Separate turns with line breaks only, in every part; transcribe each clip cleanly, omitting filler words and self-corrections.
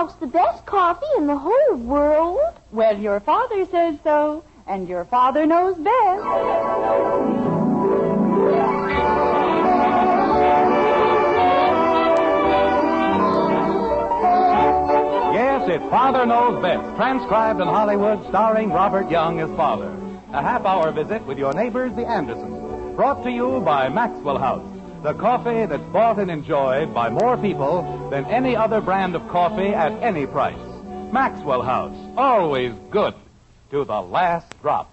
talks the best coffee in the whole world.
Well, your father says so, and your father knows best.
Yes, it's Father Knows Best, transcribed in Hollywood, starring Robert Young as father. A half-hour visit with your neighbors, the Andersons. Brought to you by Maxwell House, the coffee that's bought and enjoyed by more people than any other brand of coffee at any price. Maxwell House, always good to the last drop.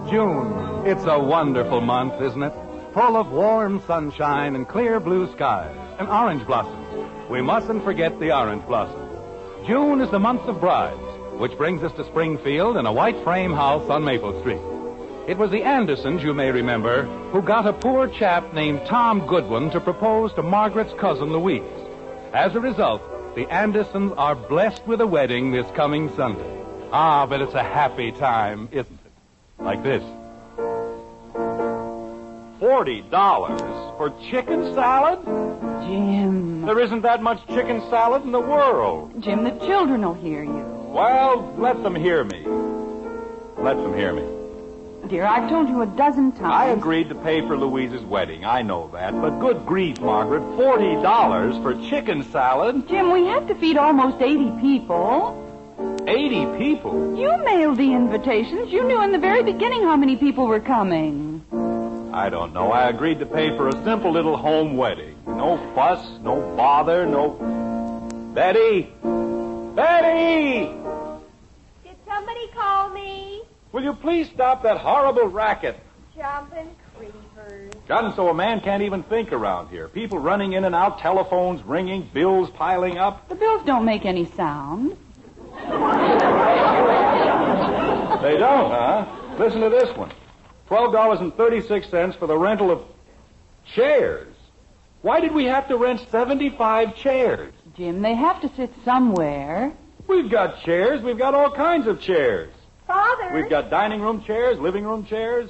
June. It's a wonderful month, isn't it? Full of warm sunshine and clear blue skies and orange blossoms. We mustn't forget the orange blossoms. June is the month of brides, which brings us to Springfield in a white frame house on Maple Street. It was the Andersons, you may remember, who got a poor chap named Tom Goodwin to propose to Margaret's cousin Louise. As a result, the Andersons are blessed with a wedding this coming Sunday. Ah, but it's a happy time, isn't it? Like this. $40 for chicken salad?
Jim.
There isn't that much chicken salad in the world.
Jim, the children will hear you.
Well, let them hear me. Let them hear me.
Dear, I've told you a dozen times.
I agreed to pay for Louise's wedding. I know that. But good grief, Margaret, $40 for chicken salad?
Jim, we have to feed almost 80 people.
80 people?
You mailed the invitations. You knew in the very beginning how many people were coming.
I don't know. I agreed to pay for a simple little home wedding. No fuss, no bother, no... Betty! Betty!
Did somebody call me?
Will you please stop that horrible racket?
Jumping creepers.
Gotten so a man can't even think around here. People running in and out, telephones ringing, bills piling up.
The bills don't make any sound.
They don't, huh? Listen to this one. $12.36 for the rental of chairs. Why did we have to rent 75 chairs?
Jim, they have to sit somewhere.
We've got chairs. We've got all kinds of chairs.
Father.
We've got dining room chairs, living room chairs.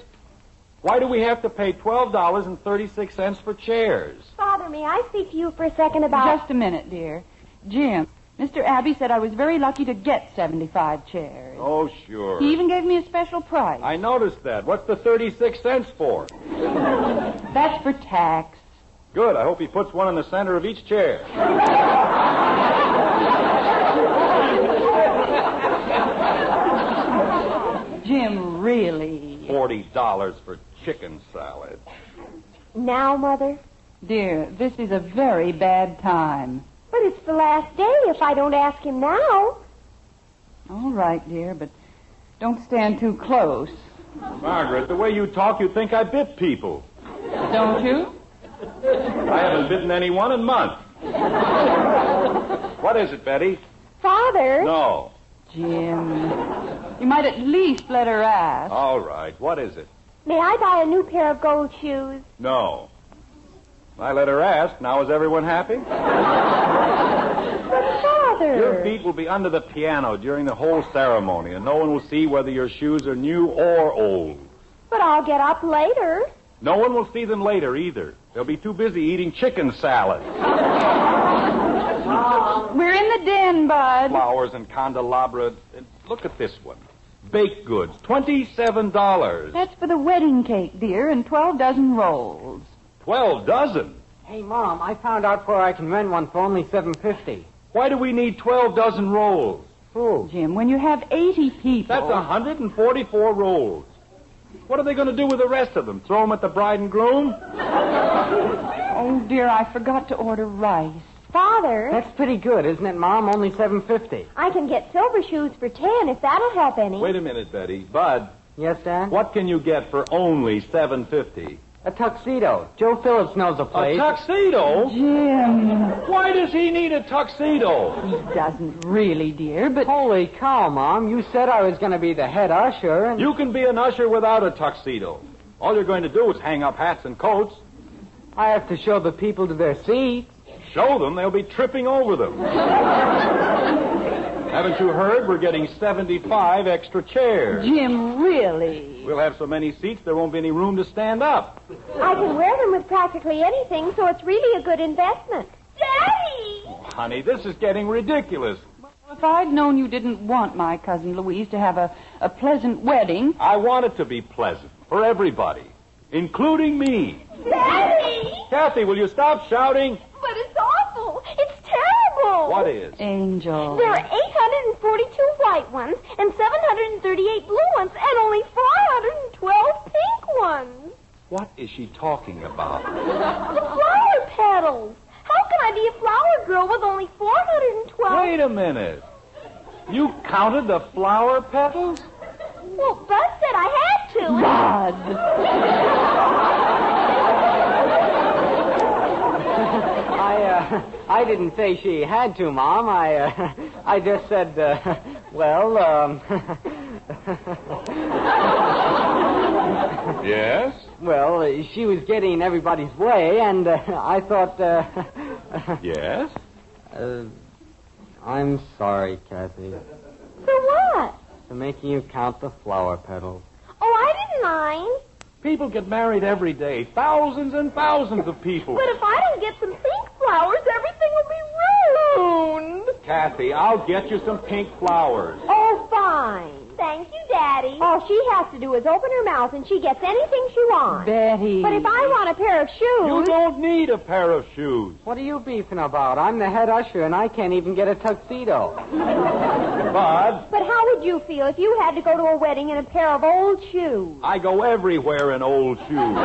Why do we have to pay $12.36 for chairs?
Father, may I speak to you for a second about...
Just a minute, dear. Jim, Mr. Abbey said I was very lucky to get 75 chairs.
Oh, sure.
He even gave me a special price.
I noticed that. What's the 36 cents for?
That's for tax.
Good. I hope he puts one in the center of each chair.
Jim, really?
$40 for chicken salad.
Now, Mother?
Dear, this is a very bad time.
But it's the last day if I don't ask him now.
All right, dear, but don't stand too close.
Margaret, the way you talk, you'd think I bit people.
Don't you?
I haven't bitten anyone in months. What is it, Betty?
Father?
No.
Jim, you might at least let her ask.
All right. What is it?
May I buy a new pair of gold shoes?
No. I let her ask. Now is everyone happy?
But, Father...
Your feet will be under the piano during the whole ceremony, and no one will see whether your shoes are new or old.
But I'll get up later.
No one will see them later, either. They'll be too busy eating chicken salad.
We're in the den, Bud.
Flowers and candelabra. And look at this one. Baked goods, $27.
That's for the wedding cake, dear, and 12 dozen rolls.
12 dozen?
Hey, Mom, I found out where I can rent one for only $7.50.
Why do we need 12 dozen rolls?
Who?
Jim, when you have 80 people...
That's 144 rolls. What are they going to do with the rest of them? Throw them at the bride and groom?
Oh, dear, I forgot to order rice.
Father...
That's pretty good, isn't it, Mom? Only $7.50.
I can get silver shoes for 10 if that'll help any.
Wait a minute, Betty. Bud,
Yes, Dad?
what can you get for only $7.50?
A tuxedo. Joe Phillips knows a
A
place.
tuxedo?
Jim,
Why does he need a tuxedo?
he doesn't really, dear, but...
Holy cow, Mom. You said I was going to be the head usher, and...
You can be an usher without a tuxedo. All you're going to do is hang up hats and coats.
I have to show the people to their seats.
Show them, they'll be tripping over them.
Haven't you heard? We're getting 75 extra chairs.
Jim, really?
We'll have so many seats there won't be any room to stand up.
I can wear them with practically anything, so it's really a good investment. Daddy!
Oh, honey, this is getting ridiculous.
If I'd known you didn't want my cousin Louise to have a pleasant wedding...
I want it to be pleasant for everybody, including me.
Daddy!
Kathy, will you stop shouting?
But it's awful. It's terrible.
What is?
Angel.
There are 842 white ones and 738 blue ones and only 412 pink ones.
What is she talking about?
The flower petals. How can I be a flower girl with only 412?
Wait a minute. You counted the flower petals?
Well, Bud said I had to.
I didn't say she had to, Mom. I just said,
Yes?
Well, she was getting everybody's way, and I thought,
Yes?
I'm sorry, Kathy,
For what?
for making you count the flower petals.
Oh, I didn't mind.
People get married every day. Thousands and thousands of people.
But if I don't get some pink flowers, everything will be ruined.
Kathy, I'll get you some pink flowers.
Oh, fine. Thank you, Daddy. All she has to do is open her mouth and she gets anything she wants.
Betty.
But if I want a pair of shoes...
You don't need a pair of shoes.
What are you beefing about? I'm the head usher, and I can't even get a tuxedo.
Bud,
But how would you feel if you had to go to a wedding in a pair of old shoes?
I go everywhere in old shoes.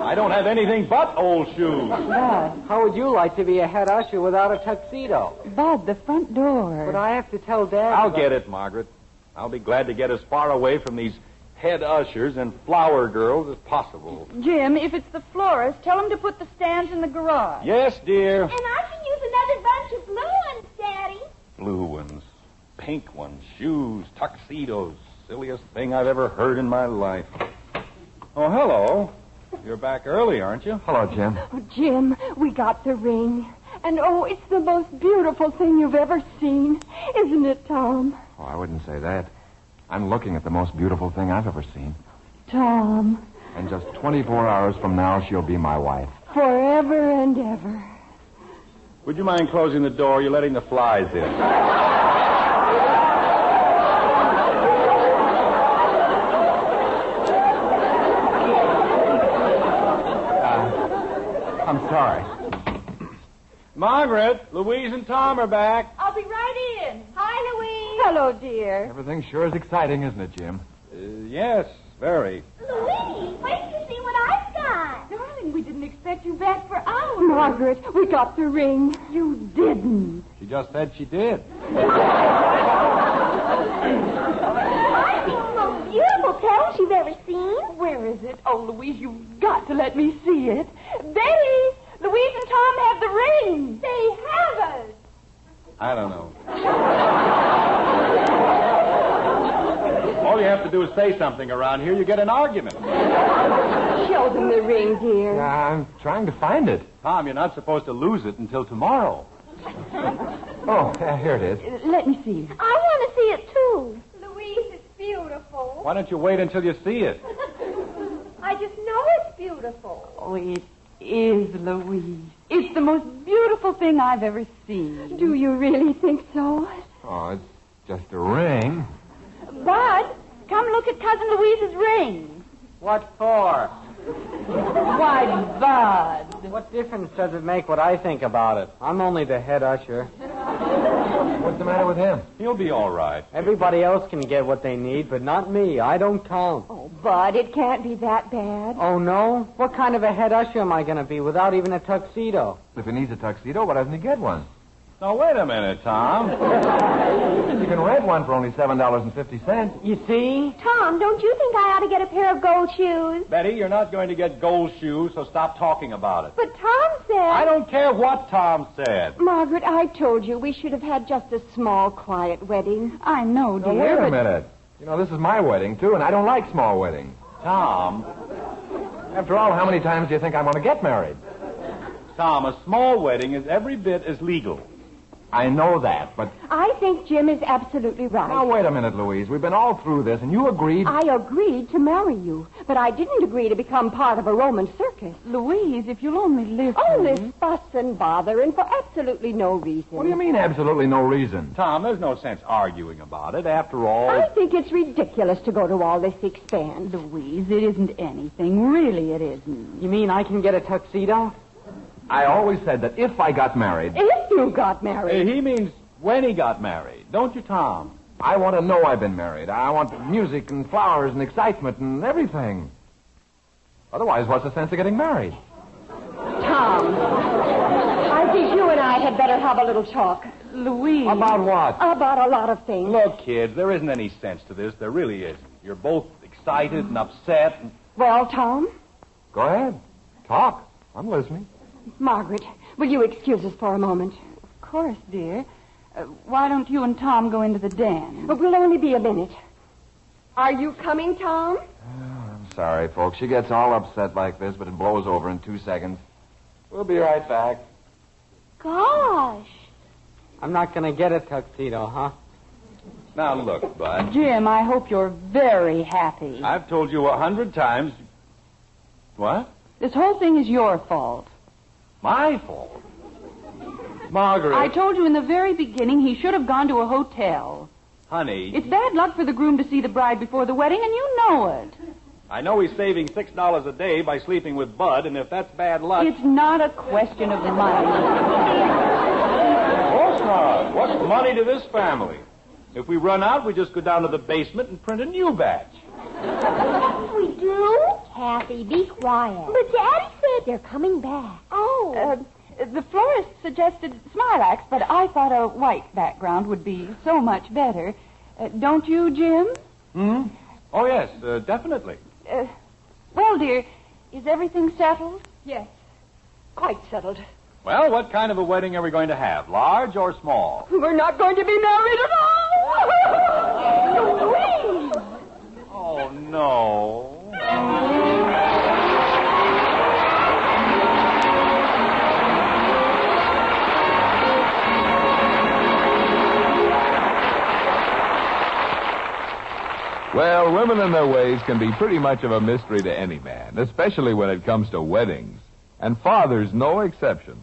I don't have anything but old shoes.
Bud.
How would you like to be a head usher without a tuxedo?
Bud, the front door.
But I have to tell Dad.
I'll get it, Margaret. I'll be glad to get as far away from these head ushers and flower girls as possible.
Jim, if it's the florist, tell him to put the stands in the garage.
Yes, dear.
And I can use another bunch of blue ones, Daddy.
Blue ones, pink ones, shoes, tuxedos. Silliest thing I've ever heard in my life. Oh, hello. You're back early, aren't you?
Hello, Jim.
Oh, Jim, we got the ring. And, oh, it's the most beautiful thing you've ever seen. Isn't it, Tom?
Oh, I wouldn't say that. I'm looking at the most beautiful thing I've ever seen.
Tom,
And just 24 hours from now, she'll be my wife.
forever and ever.
Would you mind closing the door? You're letting the flies in.
I'm sorry.
Margaret, Louise and Tom are back.
I'll be right in.
Hi, Louise.
Hello, dear.
Everything sure is exciting, isn't it, Jim?
Yes, very.
Louise, wait to see what I've got.
Darling, we didn't expect you back for hours.
Margaret, we got the ring. You didn't.
She just said she did.
I think it's the most beautiful petal you've ever seen.
Where is it? Oh, Louise, you've got to let me see it. Betty, Louise and Tom have the ring.
They have us.
I don't know. All you have to do is say something around here, you get an argument.
Show them the ring, dear.
I'm trying to find it.
Tom, you're not supposed to lose it until tomorrow.
Oh, here it is.
Let me see.
I want to see it, too. Louise, it's beautiful.
Why don't you wait until you see it?
I just know it's beautiful.
Oh, it is, Louise. It's the most beautiful thing I've ever seen.
Do you really think so?
Oh, it's just a ring.
Bud, come look at Cousin Louise's ring.
What for?
Why, Bud.
What difference does it make what I think about it? I'm only the head usher.
What's the matter with him?
He'll be all right.
Everybody else can get what they need, but not me. I don't count.
Oh, Bud, it can't be that bad.
Oh, no? What kind of a head usher am I going to be without even a tuxedo?
If he needs a tuxedo, why doesn't he get one?
Now, wait a minute, Tom.
You can rent one for only $7.50.
You see?
Tom, don't you think I ought to get a pair of gold shoes?
Betty, you're not going to get gold shoes, so stop talking about it.
But Tom said...
I don't care what Tom said.
Margaret, I told you we should have had just a small, quiet wedding.
I know,
Now,
dear,
wait a
but...
minute. You know, this is my wedding, too, and I don't like small weddings.
Tom,
After all, how many times do you think I'm going to get married?
Tom, a small wedding is every bit as legal.
I know that, but...
I think Jim is absolutely right.
Now, wait a minute, Louise. We've been all through this, and you agreed...
I agreed to marry you, but I didn't agree to become part of a Roman circus.
Louise, if you'll only listen...
Oh, this fuss and bother, and for absolutely no reason.
What do you mean, absolutely no reason?
Tom, there's no sense arguing about it. After all...
I think it's ridiculous to go to all this expense.
Louise, it isn't anything. Really, it isn't.
You mean I can get a tuxedo?
I always said that if I got married...
If you got married.
He means when he got married. Don't you, Tom?
I want to know I've been married. I want music and flowers and excitement and everything. Otherwise, what's the sense of getting married?
Tom, I think you and I had better have a little talk.
Louise.
About what?
About a lot of things.
Look, kids, there isn't any sense to this. There really isn't. You're both excited and upset.
Well, Tom?
Go ahead. Talk. I'm listening.
Margaret, will you excuse us for a moment?
Of course, dear. Why don't you and Tom go into the den?
But we'll only be a minute. Are you coming, Tom?
I'm sorry, folks. She gets all upset like this, but it blows over in 2 seconds. We'll be right back.
Gosh.
I'm not going to get a tuxedo, huh?
Now, look, Bud.
Jim, I hope you're very happy.
I've told you 100 times... What?
This whole thing is your fault.
My fault? Margaret.
I told you in the very beginning he should have gone to a hotel.
Honey.
It's bad luck for the groom to see the bride before the wedding, and you know it.
I know he's saving $6 a day by sleeping with Bud, and if that's bad luck...
It's not a question of money.
Of course not. What's money to this family? If we run out, we just go down to the basement and print a new batch.
We do?
Kathy, be quiet.
But Daddy said...
They're coming back.
Oh.
The florist suggested Smilax, but I thought a white background would be so much better. Don't you, Jim?
Oh, yes, definitely.
Well, dear, is everything settled?
Yes. Quite settled.
Well, what kind of a wedding are we going to have? Large or small?
We're not going to be married at all.
Louise!
Oh, no.
Well, women and their ways can be pretty much of a mystery to any man, especially when it comes to weddings. And father's no exception.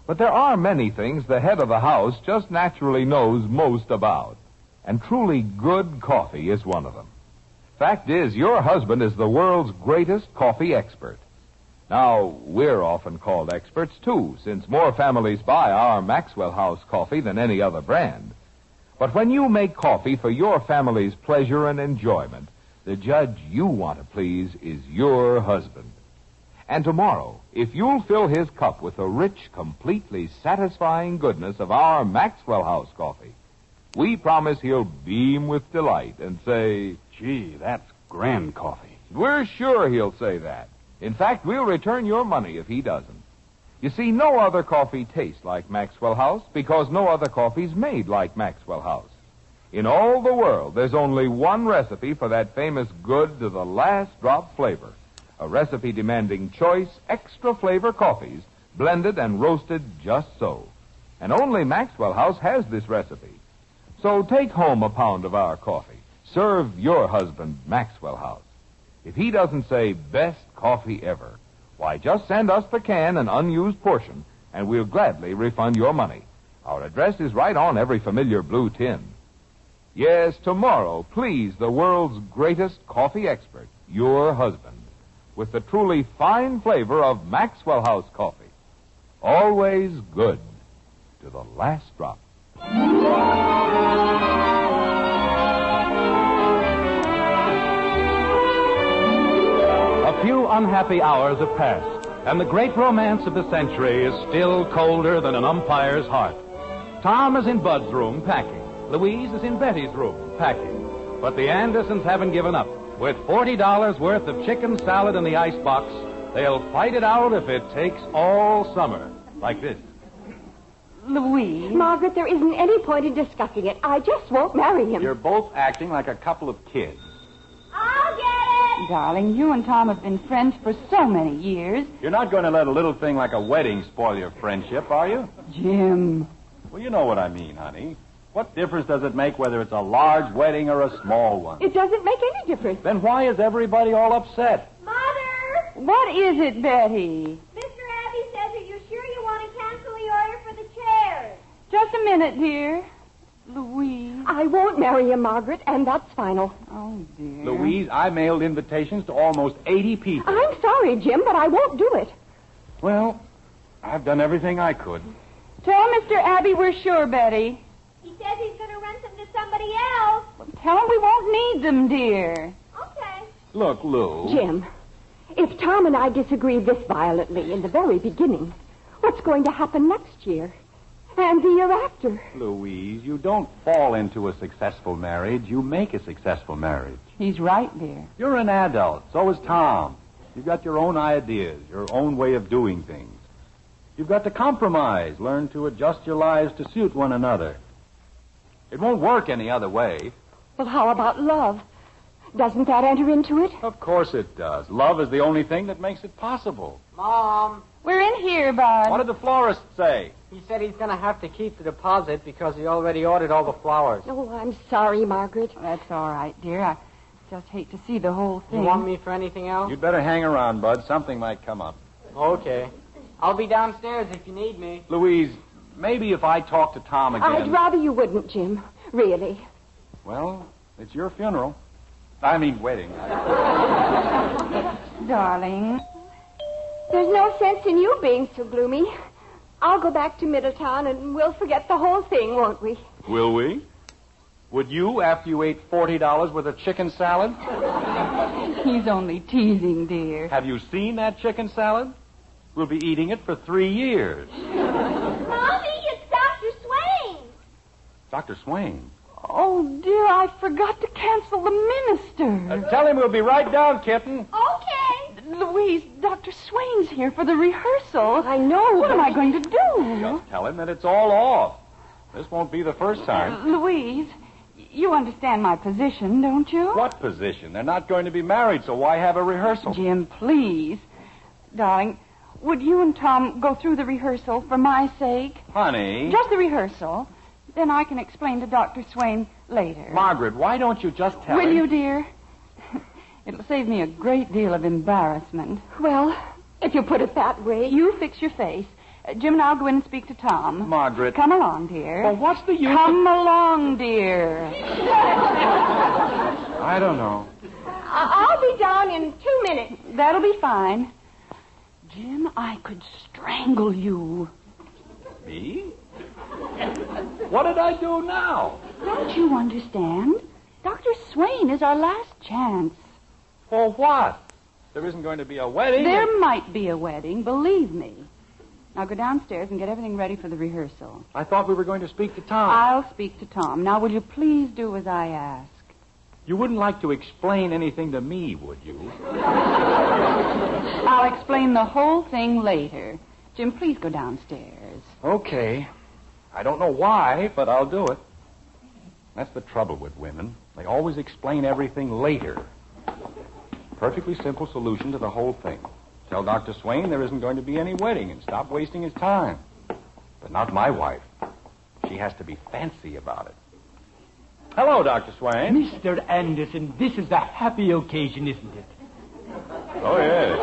But there are many things the head of the house just naturally knows most about. And truly good coffee is one of them. Fact is, your husband is the world's greatest coffee expert. Now, we're often called experts, too, since more families buy our Maxwell House coffee than any other brand. But when you make coffee for your family's pleasure and enjoyment, the judge you want to please is your husband. And tomorrow, if you'll fill his cup with the rich, completely satisfying goodness of our Maxwell House coffee, we promise he'll beam with delight and say,
Gee, that's grand coffee.
we're sure he'll say that. In fact, we'll return your money if he doesn't. You see, no other coffee tastes like Maxwell House because no other coffee's made like Maxwell House. In all the world, there's only one recipe for that famous good to the last drop flavor. A recipe demanding choice, extra flavor coffees, blended and roasted just so. And only Maxwell House has this recipe. So take home a pound of our coffee. Serve your husband Maxwell House. If he doesn't say best coffee ever, why, just send us the can and unused portion, and we'll gladly refund your money. Our address is right on every familiar blue tin. Yes, tomorrow, please the world's greatest coffee expert, your husband, with the truly fine flavor of Maxwell House coffee. Always good to the last drop.
A few unhappy hours have passed, and the great romance of the century is still colder than an umpire's heart. Tom is in Bud's room packing. Louise is in Betty's room packing. But the Andersons haven't given up. With $40 worth of chicken salad in the icebox, they'll fight it out if it takes all summer. Like this.
Louise.
Margaret, there isn't any point in discussing it. I just won't marry him.
You're both acting like a couple of kids.
I'll get it.
Darling, you and Tom have been friends for so many years.
You're not going to let a little thing like a wedding spoil your friendship, are you?
Jim.
Well, you know what I mean, honey. What difference does it make whether it's a large wedding or a small one?
It doesn't make any difference.
Then why is everybody all upset?
Mother!
What is it, Betty?
Mr. Abbey says, are you sure you want to cancel the order for the chairs?
Just a minute, dear. Louise.
I won't marry you, Margaret, and that's final.
Oh, dear.
Louise, I mailed invitations to almost 80 people.
I'm sorry, Jim, but I won't do it.
Well, I've done everything I could.
Tell Mr. Abbey we're sure, Betty.
He says he's going to rent them to somebody else.
Tell him we won't need them, dear.
Okay.
Look, Lou.
Jim, if Tom and I disagree this violently in the very beginning, what's going to happen next year? And the year after?
Louise, you don't fall into a successful marriage. You make a successful marriage.
He's right, dear.
You're an adult. So is Tom. You've got your own ideas, your own way of doing things. You've got to compromise, learn to adjust your lives to suit one another. It won't work any other way.
Well, how about love? Doesn't that enter into it?
Of course it does. Love is the only thing that makes it possible.
Mom,
We're in here, Bud.
What did the florist say?
he said he's going to have to keep the deposit because he already ordered all the flowers.
Oh, I'm sorry, Margaret.
That's all right, dear. I just hate to see the whole thing.
You want me for anything else?
You'd better hang around, Bud. Something might come up.
Okay. I'll be downstairs if you need me.
Louise, maybe if I talk to Tom again...
I'd rather you wouldn't, Jim. Really.
Well, it's your funeral. I mean, wedding.
Darling.
There's no sense in you being so gloomy. I'll go back to Middletown and we'll forget the whole thing, won't we?
Will we? Would you after you ate $40 worth of chicken salad?
He's only teasing, dear.
Have you seen that chicken salad? We'll be eating it for 3 years.
Mommy, it's Dr. Swain.
Dr. Swain.
Oh, dear, I forgot to cancel the minister.
Tell him we'll be right down, kitten.
Okay.
Louise, Dr. Swain's here for the rehearsal.
I know.
What am I going to do?
Just tell him that it's all off. This won't be the first time.
Louise, you understand my position, don't you?
What position? They're not going to be married, so why have a rehearsal?
Jim, please. Darling, would you and Tom go through the rehearsal for my sake?
Honey.
Just the rehearsal. Then I can explain to Dr. Swain later.
Margaret, why don't you just tell
Will
him?
you, dear? It'll save me a great deal of embarrassment.
Well, if you put it that way.
You fix your face. Jim and I'll go in and speak to Tom.
Margaret.
Come along, dear.
Well, what's the use
Come along, dear.
I don't know.
I'll be down in 2 minutes.
That'll be fine. Jim, I could strangle you.
Me? What did I do now?
Don't you understand? Dr. Swain is our last chance.
For what? There isn't going to be a wedding.
There might be a wedding, believe me. Now go downstairs and get everything ready for the rehearsal.
I thought we were going to speak to Tom.
I'll speak to Tom. Now, will you please do as I ask?
You wouldn't like to explain anything to me, would you?
I'll explain the whole thing later. Jim, please go downstairs.
Okay. I don't know why, but I'll do it. That's the trouble with women. They always explain everything later. Perfectly simple solution to the whole thing. Tell Dr. Swain there isn't going to be any wedding and stop wasting his time. But not my wife. She has to be fancy about it. Hello, Dr. Swain.
Mr. Anderson, this is a happy occasion, isn't it?
Oh, yes.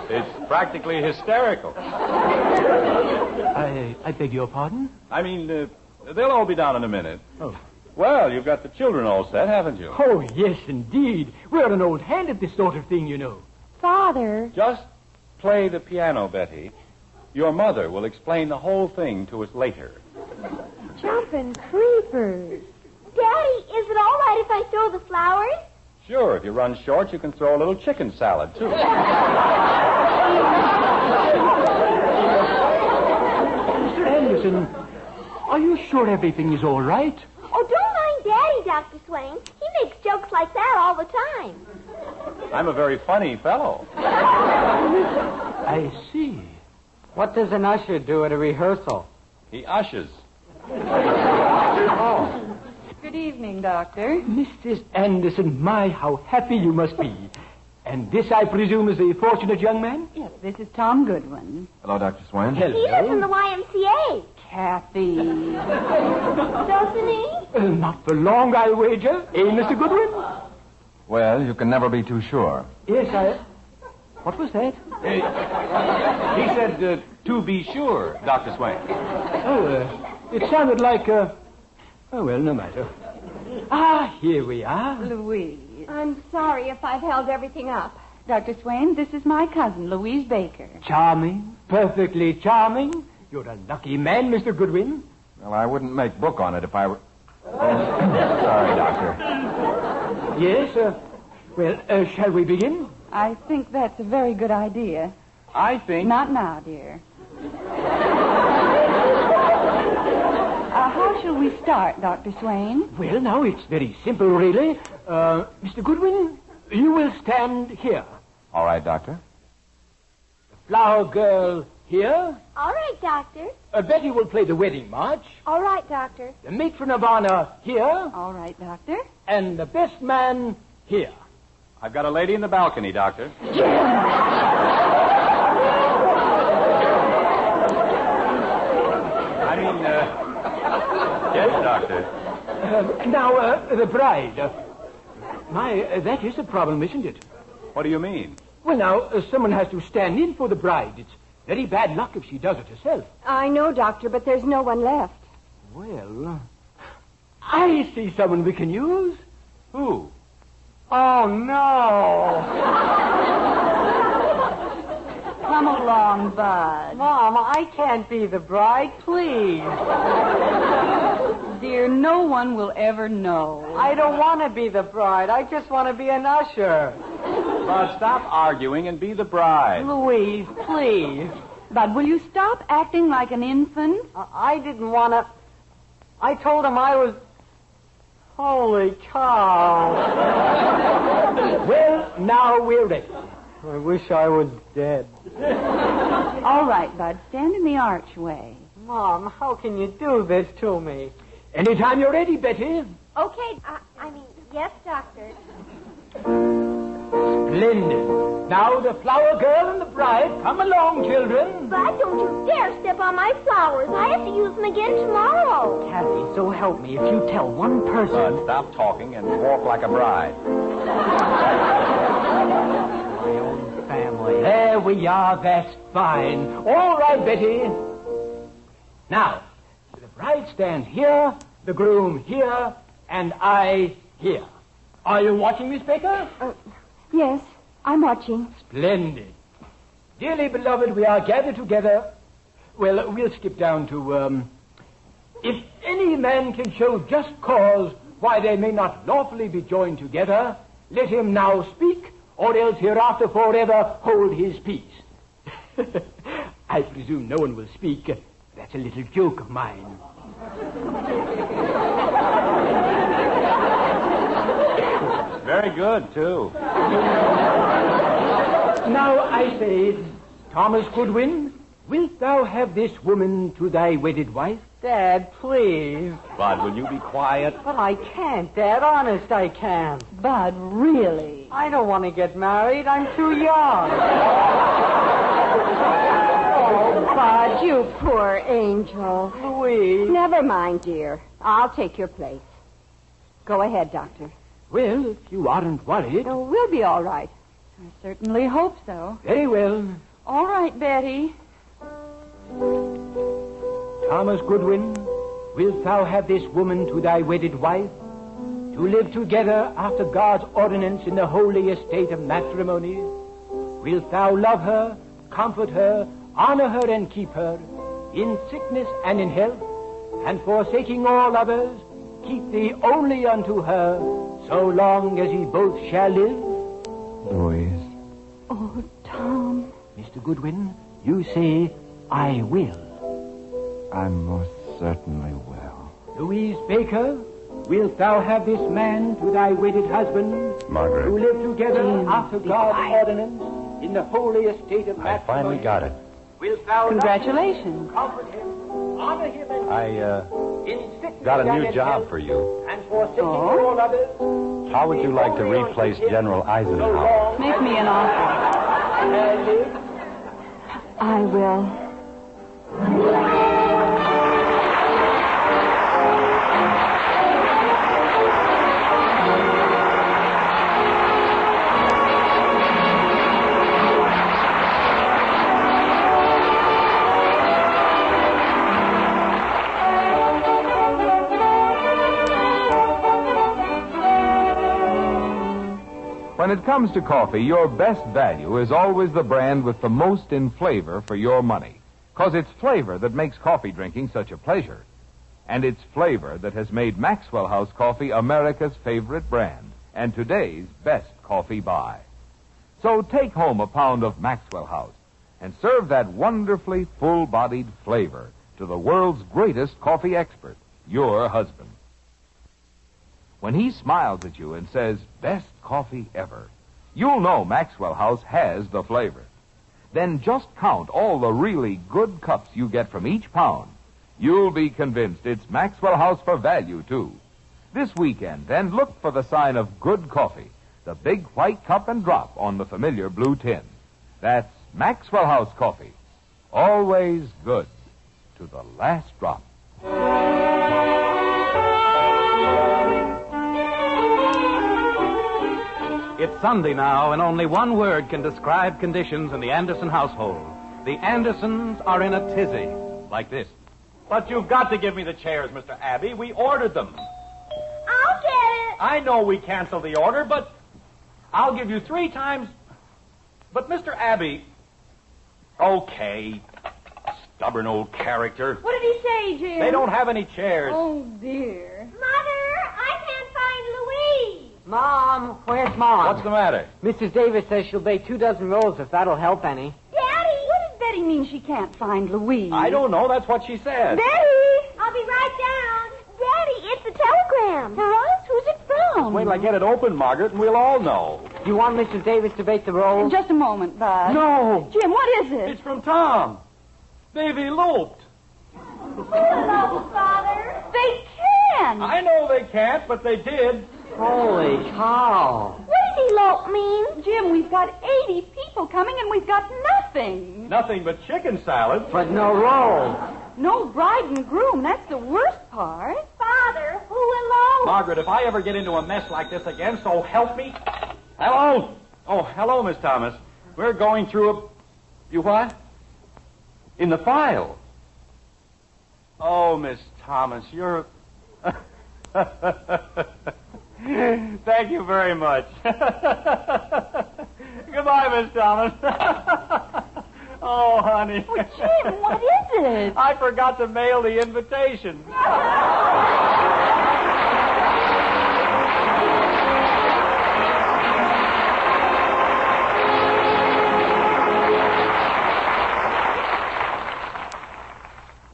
It's practically hysterical.
I beg your pardon?
I mean, they'll all be down in a minute.
Oh.
Well, you've got the children all set, haven't you?
Oh, yes, indeed. We're an old hand at this sort of thing, you know.
Father.
Just play the piano, Betty. Your mother will explain the whole thing to us later.
Jumping creepers. Daddy, is it all right if I throw the flowers?
Sure, if you run short, you can throw a little chicken salad, too.
Mr. Anderson, are you sure everything is all right?
Oh, don't mind Daddy, Dr. Swain. He makes jokes like that all the time.
I'm a very funny fellow.
I see.
What does an usher do at a rehearsal?
He ushers.
Good evening, Doctor.
Mrs. Anderson, my, how happy you must be. And this, I presume, is the fortunate young man?
Yes, this is Tom Goodwin.
Hello, Dr. Swain.
He lives in the YMCA.
Kathy.
Doesn't he?
Not for long, I'll wager. Eh, Mr. Goodwin?
Well, you can never be too sure.
Yes, I... What was that?
He said, to be sure, Dr. Swain.
It sounded like, Oh, well, no matter. Ah, here we are.
Louise.
I'm sorry if I've held everything up.
Dr. Swain, this is my cousin, Louise Baker.
Charming. Perfectly charming. You're a lucky man, Mr. Goodwin.
Well, I wouldn't make book on it if I were... Sorry, Doctor.
Yes, well, shall we begin?
I think that's a very good idea.
I think...
Not now, dear. How shall we start, Dr. Swain?
Well, now, it's very simple, really. Mr. Goodwin, you will stand here.
All right, Doctor.
The flower girl here.
All right, Doctor.
Betty will play the wedding march.
All right, Doctor.
The matron of honor here.
All right, Doctor.
And the best man here.
I've got a lady in the balcony, Doctor. I mean, yes, Doctor.
Now, the bride. That is a problem, isn't it?
What do you mean?
Well, now, someone has to stand in for the bride. It's very bad luck if she does it herself.
I know, Doctor, but there's no one left.
Well, I see someone we can use.
Who?
Oh, no.
Come along, Bud.
Mom, I can't be the bride, please.
Dear, no one will ever know.
I don't want to be the bride. I just want to be an usher.
Bud, stop arguing and be the bride.
Louise, please.
Bud, will you stop acting like an infant?
I didn't want to... I told him I was... Holy cow.
Well, now we're ready.
I wish I was dead.
All right, Bud, stand in the archway.
Mom, how can you do this to me?
Anytime you're ready, Betty.
Okay, yes, Doctor.
Splendid. Now the flower girl and the bride. Come along, children.
Bud, don't you dare step on my flowers. I have to use them again tomorrow.
Kathy, so help me. If you tell one person...
Bud, stop talking and walk like a bride.
My own family.
There we are. That's fine. All right, Betty. Now, the bride stands here, the groom here, and I here. Are you watching, Miss Baker?
Yes, I'm watching.
Splendid. Dearly beloved, we are gathered together. Well, we'll skip down to, if any man can show just cause why they may not lawfully be joined together, let him now speak, or else hereafter forever hold his peace. I presume no one will speak. That's a little joke of mine.
Very good, too.
Now I say, Thomas Goodwin, wilt thou have this woman to thy wedded wife?
Dad, please.
Bud, will you be quiet?
But I can't, Dad. Honest, I can't.
Bud, really?
I don't want to get married. I'm too young.
Oh, Bud, you poor angel.
Louise.
Never mind, dear. I'll take your place. Go ahead, Doctor.
Well, if you aren't worried.
Oh, we'll be all right.
I certainly hope so.
Very well.
All right, Betty.
Thomas Goodwin, wilt thou have this woman to thy wedded wife, to live together after God's ordinance in the holy estate of matrimony? Wilt thou love her, comfort her, honor her, and keep her, in sickness and in health, and forsaking all others, keep thee only unto her, so long as ye both shall live?
Louise.
Oh, Tom.
Mr. Goodwin, you say, I will.
I most certainly will.
Louise Baker, wilt thou have this man to thy wedded husband,
Margaret.
to live together after God's ordinance in the holy estate of matrimony?
I finally got it.
Wilt thou
Congratulations.
comfort him, honor him and in sickness
got a
and
new
in
job
health,
for you.
and forsaking all others.
How would you like to
only on
replace
him
General
so
Eisenhower?
long
Make me an offer.
live.
I will.
When it comes to coffee, your best value is always the brand with the most in flavor for your money. 'Cause it's flavor that makes coffee drinking such a pleasure. And it's flavor that has made Maxwell House Coffee America's favorite brand and today's best coffee buy. So take home a pound of Maxwell House and serve that wonderfully full-bodied flavor to the world's greatest coffee expert, your husband. When he smiles at you and says, "Best coffee ever," you'll know Maxwell House has the flavor. Then just count all the really good cups you get from each pound. You'll be convinced it's Maxwell House for value, too. This weekend, then look for the sign of good coffee, the big white cup and drop on the familiar blue tin. That's Maxwell House Coffee. Always good to the last drop.
It's Sunday now, and only one word can describe conditions in the Anderson household. The Andersons are in a tizzy, like this.
But you've got to give me the chairs, Mr. Abbey. We ordered them.
I'll get it.
I know we canceled the order, but I'll give you 3 times. But, Mr. Abbey, okay, stubborn old character.
What did he say, Jim?
They don't have any chairs.
Oh, dear.
Mother, I can't find Louise.
Mom, where's Mom?
What's the matter?
Mrs. Davis says she'll bake 24 rolls if that'll help any.
Daddy.
What does Betty mean she can't find Louise?
I don't know. That's what she said.
Betty. I'll be right down. Daddy, it's a telegram.
For us? Who's it from?
Wait till I get it open, Margaret, and we'll all know.
You want Mrs. Davis to bake the rolls?
Just a moment, Bud.
No.
Jim, what is it?
It's from Tom. They've eloped.
Hello, Father.
They can.
I know they can't, but they did.
Holy cow.
What does elope mean?
Jim, we've got 80 people coming and we've got nothing.
Nothing but chicken salad.
But no rolls.
No bride and groom. That's the worst part.
Father, who eloped?
Margaret, if I ever get into a mess like this again, so help me. Hello? Oh, hello, Miss Thomas. We're going through a... You what? In the file. Oh, Miss Thomas, you're... Thank you very much. Goodbye, Miss Thomas. Oh, honey.
Oh, Jim, what is it?
I forgot to mail the invitation.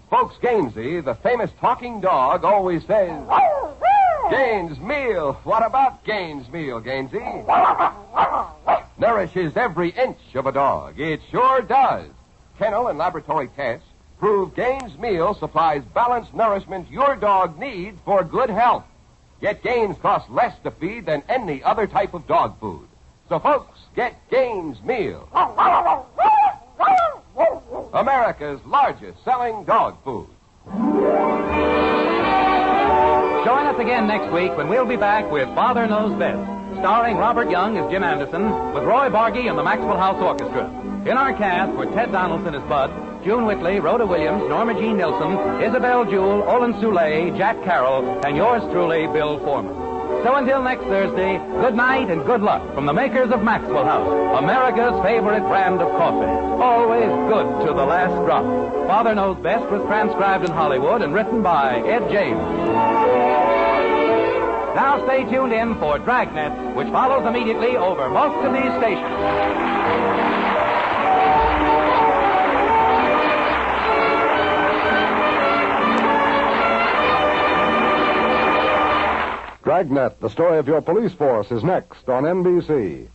Folks, Gainsey, the famous talking dog, always says, "Gaines Meal. What about Gaines Meal, Gainsey?" Nourishes every inch of a dog. It sure does. Kennel and laboratory tests prove Gaines Meal supplies balanced nourishment your dog needs for good health. Yet Gaines costs less to feed than any other type of dog food. So, folks, get Gaines Meal. America's largest selling dog food.
Join us again next week when we'll be back with Father Knows Best, starring Robert Young as Jim Anderson, with Roy Bargy and the Maxwell House Orchestra. In our cast were Ted Donaldson as Bud, June Whitley, Rhoda Williams, Norma Jean Nilsson, Isabel Jewell, Olin Soule, Jack Carroll, and yours truly, Bill Foreman. So until next Thursday, good night and good luck from the makers of Maxwell House, America's favorite brand of coffee. Always good to the last drop. Father Knows Best was transcribed in Hollywood and written by Ed James. Now stay tuned in for Dragnet, which follows immediately over most of these stations.
Dragnet, the story of your police force, is next on NBC.